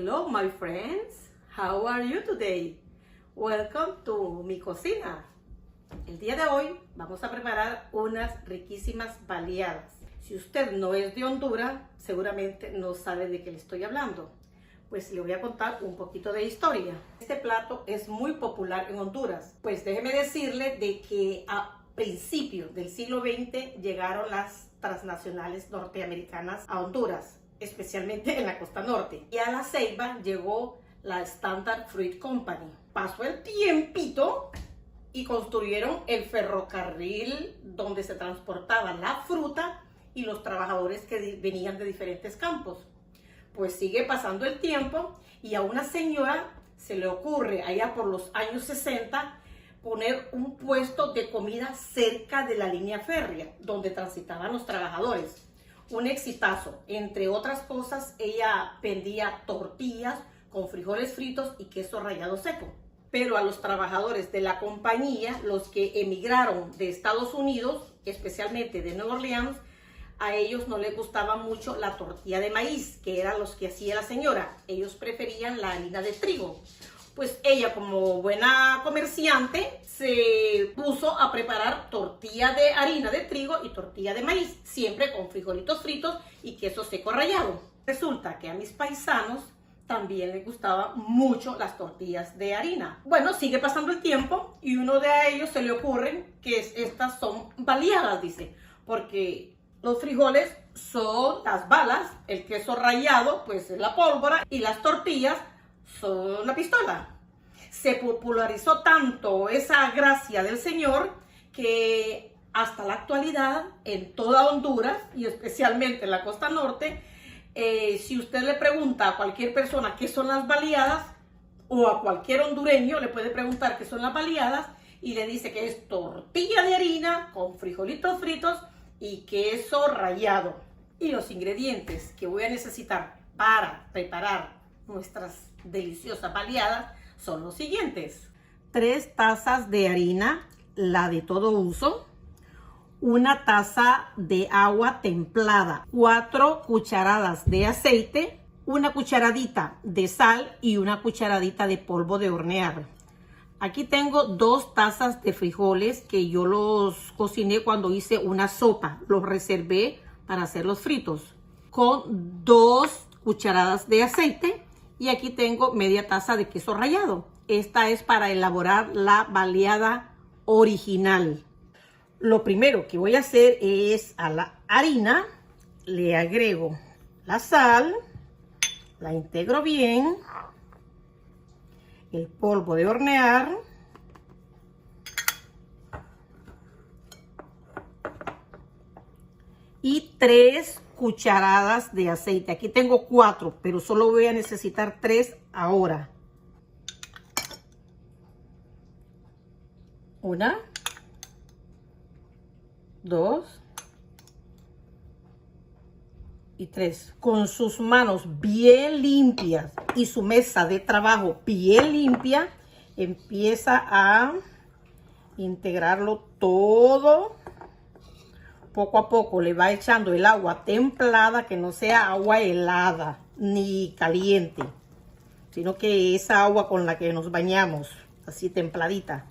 Hello my friends, how are you today? Welcome to mi cocina. El día de hoy vamos a preparar unas riquísimas baleadas. Si usted no es de Honduras, seguramente no sabe de qué le estoy hablando. Pues le voy a contar un poquito de historia. Este plato es muy popular en Honduras. Pues déjeme decirle de que a principios del siglo XX llegaron las transnacionales norteamericanas a Honduras, especialmente en la costa norte. Y a La Ceiba llegó la Standard Fruit Company. Pasó el tiempito y construyeron el ferrocarril donde se transportaba la fruta y los trabajadores que venían de diferentes campos. Pues sigue pasando el tiempo y a una señora se le ocurre allá por los años 60 poner un puesto de comida cerca de la línea férrea donde transitaban los trabajadores. Un exitazo. Entre otras cosas, ella vendía tortillas con frijoles fritos y queso rallado seco. Pero a los trabajadores de la compañía, los que emigraron de Estados Unidos, especialmente de Nueva Orleans, a ellos no les gustaba mucho la tortilla de maíz, que era los que hacía la señora. Ellos preferían la harina de trigo. Pues ella, como buena comerciante, se puso a preparar tortilla de harina de trigo y tortilla de maíz, siempre con frijolitos fritos y queso seco rallado. Resulta que a mis paisanos también les gustaban mucho las tortillas de harina. Bueno, sigue pasando el tiempo y uno de ellos se le ocurre que estas son baleadas, dice, porque los frijoles son las balas, el queso rallado pues es la pólvora y las tortillas son la pistola. Se popularizó tanto esa gracia del señor que hasta la actualidad en toda Honduras y especialmente en la costa norte, si usted le pregunta a cualquier persona qué son las baleadas o a cualquier hondureño le puede preguntar qué son las baleadas y le dice que es tortilla de harina con frijolitos fritos y queso rallado. Y los ingredientes que voy a necesitar para preparar nuestras deliciosas baleadas son los siguientes: 3 tazas de harina, la de todo uso, 1 taza de agua templada, 4 cucharadas de aceite, 1 cucharadita de sal y 1 cucharadita de polvo de hornear. Aquí tengo 2 tazas de frijoles que yo los cociné cuando hice una sopa. Los reservé para hacerlos fritos. Con 2 cucharadas de aceite. Y aquí tengo media taza de queso rallado. Esta es para elaborar la baleada original. Lo primero que voy a hacer es a la harina le agrego la sal. La integro bien. El polvo de hornear, y 3 cucharadas de aceite. Aquí tengo 4, pero solo voy a necesitar 3 ahora. 1, 2 y 3. Con sus manos bien limpias y su mesa de trabajo bien limpia, empieza a integrarlo todo. Poco a poco le va echando el agua templada, que no sea agua helada ni caliente, sino que esa agua con la que nos bañamos, así templadita.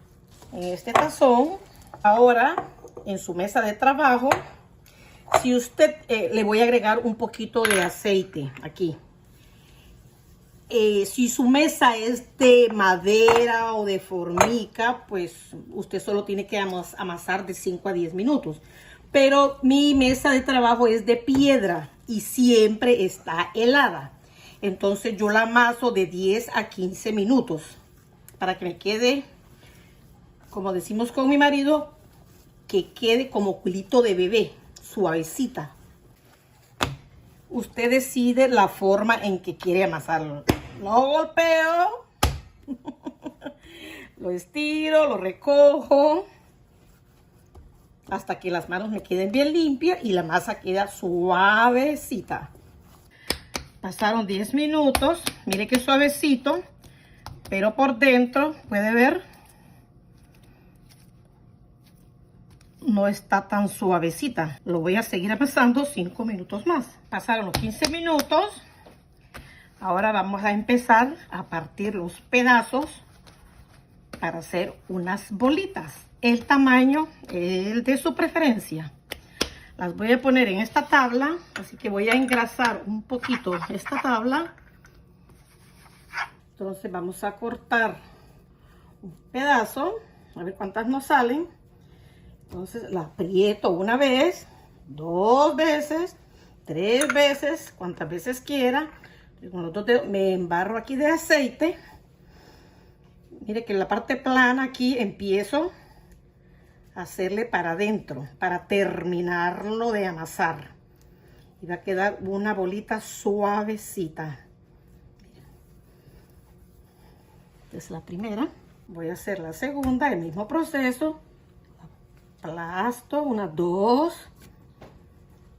En este tazón, ahora en su mesa de trabajo, si usted le voy a agregar un poquito de aceite aquí. Si su mesa es de madera o de formica, pues usted solo tiene que amasar de 5 a 10 minutos. Pero mi mesa de trabajo es de piedra y siempre está helada. Entonces yo la amaso de 10 a 15 minutos para que me quede, como decimos con mi marido, que quede como culito de bebé, suavecita. Usted decide la forma en que quiere amasarlo. Lo golpeo, lo estiro, lo recojo, hasta que las manos me queden bien limpias y la masa queda suavecita. Pasaron 10 minutos, mire qué suavecito, pero por dentro, puede ver, no está tan suavecita. Lo voy a seguir amasando 5 minutos más. Pasaron los 15 minutos. Ahora vamos a empezar a partir los pedazos para hacer unas bolitas. El tamaño, el de su preferencia. Las voy a poner en esta tabla, así que voy a engrasar un poquito esta tabla. Entonces vamos a cortar un pedazo, a ver cuántas nos salen. Entonces la aprieto una vez, 2 veces, 3 veces, cuantas veces quiera. Con los 2 dedos me embarro aquí de aceite. Mire que en la parte plana aquí empiezo a hacerle para adentro, para terminarlo de amasar. Y va a quedar una bolita suavecita. Esta es la primera. Voy a hacer la segunda, el mismo proceso. Aplasto, 1, 2,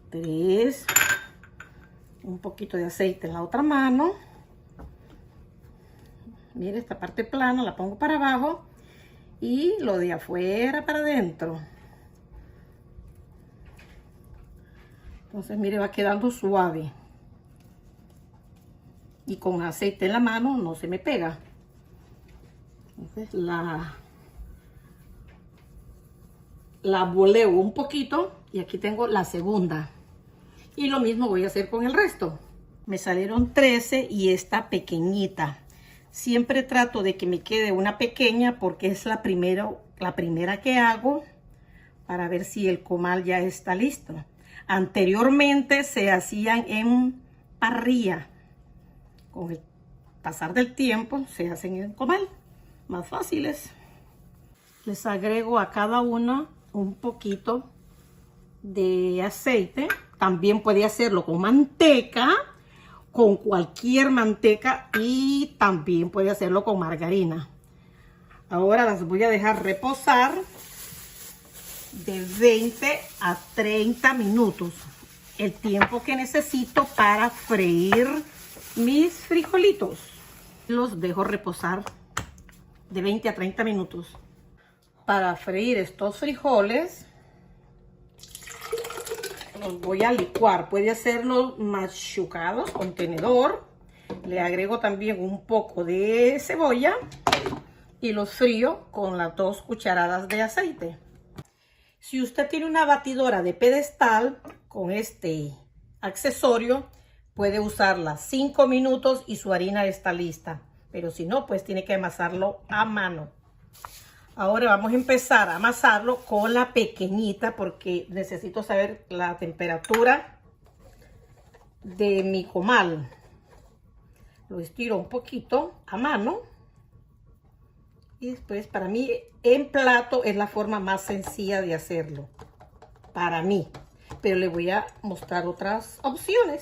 3. Un poquito de aceite en la otra mano. Mire, esta parte plana la pongo para abajo y lo de afuera para adentro. Entonces, mire, va quedando suave. Y con aceite en la mano no se me pega. Entonces, la boleo un poquito y aquí tengo la segunda. Y lo mismo voy a hacer con el resto. Me salieron 13 y esta pequeñita. Siempre trato de que me quede una pequeña porque es la primera que hago para ver si el comal ya está listo. Anteriormente se hacían en parrilla. Con el pasar del tiempo se hacen en comal. Más fáciles. Les agrego a cada una un poquito de aceite. También puede hacerlo con manteca, con cualquier manteca, y también puede hacerlo con margarina. Ahora las voy a dejar reposar de 20 a 30 minutos. El tiempo que necesito para freír mis frijolitos. Los dejo reposar de 20 a 30 minutos. Para freír estos frijoles los voy a licuar. Puede hacerlo machucados con tenedor. Le agrego también un poco de cebolla y los frío con las 2 cucharadas de aceite. Si usted tiene una batidora de pedestal con este accesorio, puede usarla 5 minutos y su harina está lista. Pero si no, pues tiene que amasarlo a mano. Ahora vamos a empezar a amasarlo con la pequeñita porque necesito saber la temperatura de mi comal. Lo estiro un poquito a mano. Y después, para mí, en plato es la forma más sencilla de hacerlo. Para mí. Pero le voy a mostrar otras opciones.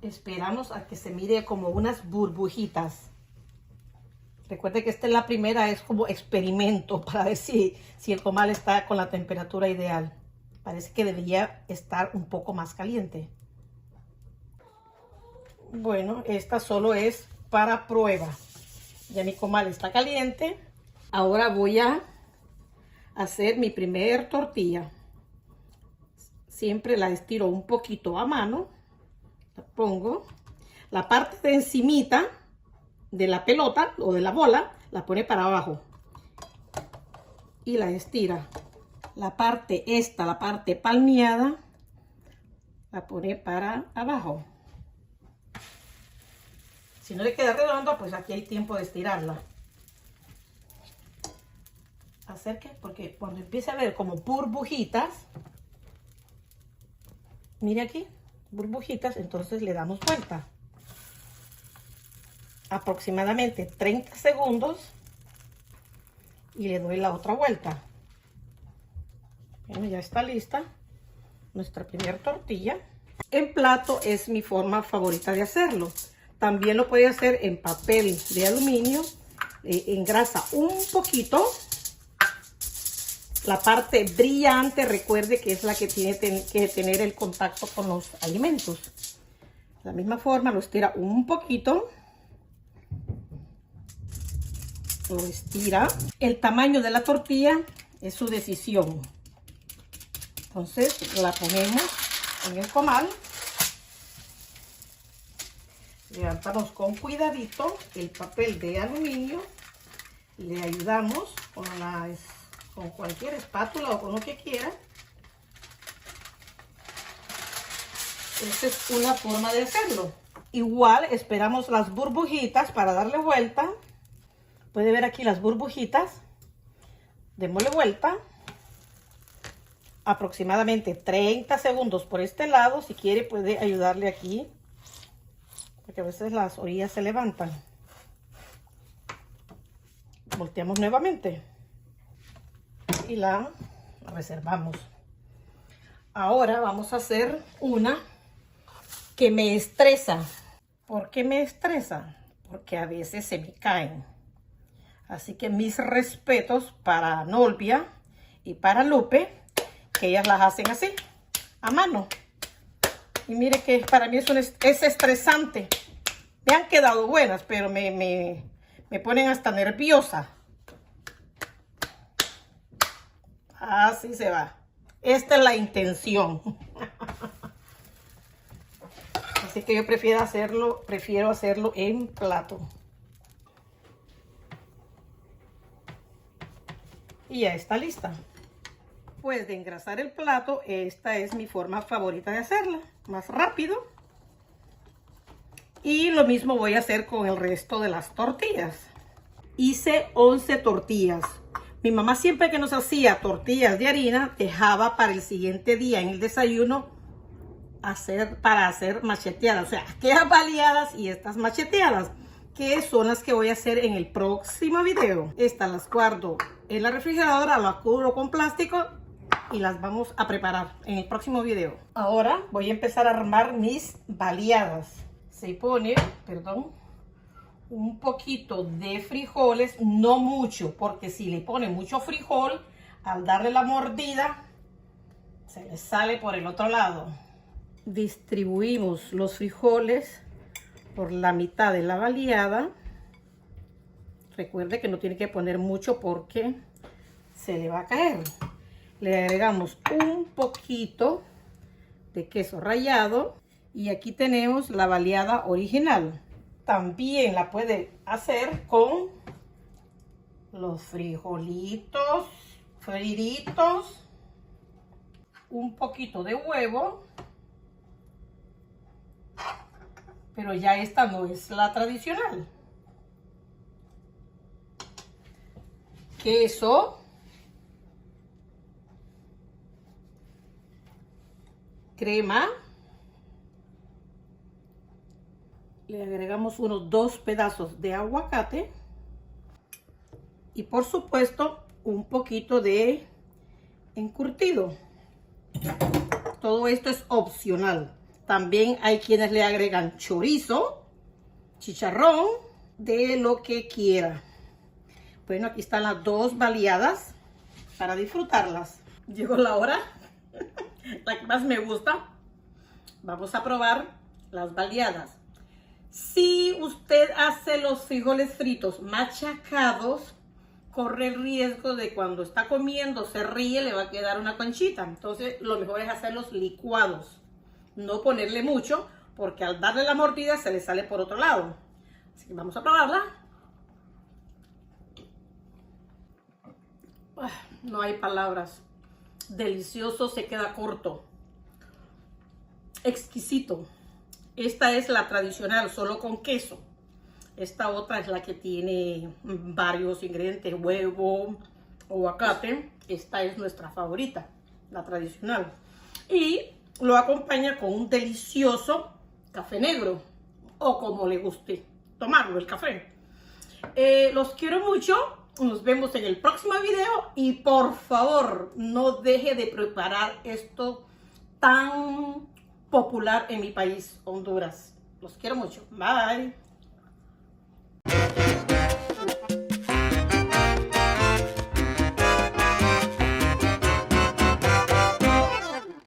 Esperamos a que se mire como unas burbujitas. Recuerde que esta es la primera, es como experimento para ver si el comal está con la temperatura ideal. Parece que debería estar un poco más caliente. Bueno, esta solo es para prueba. Ya mi comal está caliente. Ahora voy a hacer mi primer tortilla. Siempre la estiro un poquito a mano. La pongo. La parte de encimita de la pelota o de la bola la pone para abajo. Y la estira. La parte la parte palmeada, la pone para abajo. Si no le queda redonda, pues aquí hay tiempo de estirarla. Acerque, porque cuando empiece a ver como burbujitas, mire aquí, burbujitas, entonces le damos vuelta. Aproximadamente 30 segundos y le doy la otra vuelta. Bueno, ya está lista nuestra primera tortilla. En plato es mi forma favorita de hacerlo. También lo puede hacer en papel de aluminio. Engrasa un poquito. La parte brillante, recuerde que es la que tiene que tener el contacto con los alimentos. De la misma forma lo estira un poquito. lo estira. El tamaño de la tortilla es su decisión. Entonces la ponemos en el comal. Levantamos con cuidadito el papel de aluminio. Le ayudamos con cualquier espátula o con lo que quiera. Esta es una forma de hacerlo. Igual esperamos las burbujitas para darle vuelta. Puede ver aquí las burbujitas. Démosle vuelta. Aproximadamente 30 segundos por este lado. Si quiere puede ayudarle aquí, porque a veces las orillas se levantan. Volteamos nuevamente y la reservamos. Ahora vamos a hacer una que me estresa. ¿Por qué me estresa? Porque a veces se me caen. Así que mis respetos para Nolvia y para Lupe, que ellas las hacen así, a mano. Y mire que para mí es estresante. Me han quedado buenas, pero me ponen hasta nerviosa. Así se va. Esta es la intención. Así que yo prefiero hacerlo en plato. Y ya está lista. Pues de engrasar el plato, esta es mi forma favorita de hacerla. Más rápido. Y lo mismo voy a hacer con el resto de las tortillas. Hice 11 tortillas. Mi mamá siempre que nos hacía tortillas de harina, dejaba para el siguiente día en el desayuno para hacer macheteadas. O sea, aquellas baleadas y estas macheteadas, que son las que voy a hacer en el próximo video. Estas las guardo en la refrigeradora, las cubro con plástico y las vamos a preparar en el próximo video. Ahora voy a empezar a armar mis baleadas. Se pone, un poquito de frijoles, no mucho, porque si le pone mucho frijol, al darle la mordida, se le sale por el otro lado. Distribuimos los frijoles por la mitad de la baleada. Recuerde que no tiene que poner mucho porque se le va a caer. Le agregamos un poquito de queso rallado y aquí tenemos la baleada original. También la puede hacer con los frijolitos fritos, un poquito de huevo, pero ya esta no es la tradicional. Queso, crema. Le agregamos unos 2 pedazos de aguacate y por supuesto un poquito de encurtido. Todo esto es opcional. También hay quienes le agregan chorizo, chicharrón, de lo que quiera. Bueno, aquí están las 2 baleadas para disfrutarlas. Llegó la hora, la que más me gusta. Vamos a probar las baleadas. Si usted hace los frijoles fritos machacados, corre el riesgo de cuando está comiendo, se ríe, le va a quedar una conchita. Entonces, lo mejor es hacerlos licuados. No ponerle mucho, porque al darle la mordida se le sale por otro lado. Así que vamos a probarla. No hay palabras. Delicioso, se queda corto. Exquisito. Esta es la tradicional, solo con queso. Esta otra es la que tiene varios ingredientes, huevo, aguacate. Esta es nuestra favorita, la tradicional. Y lo acompaña con un delicioso café negro, o como le guste tomarlo, el café. Los quiero mucho. Nos vemos en el próximo video. Y por favor, no deje de preparar esto tan popular en mi país, Honduras. Los quiero mucho. Bye.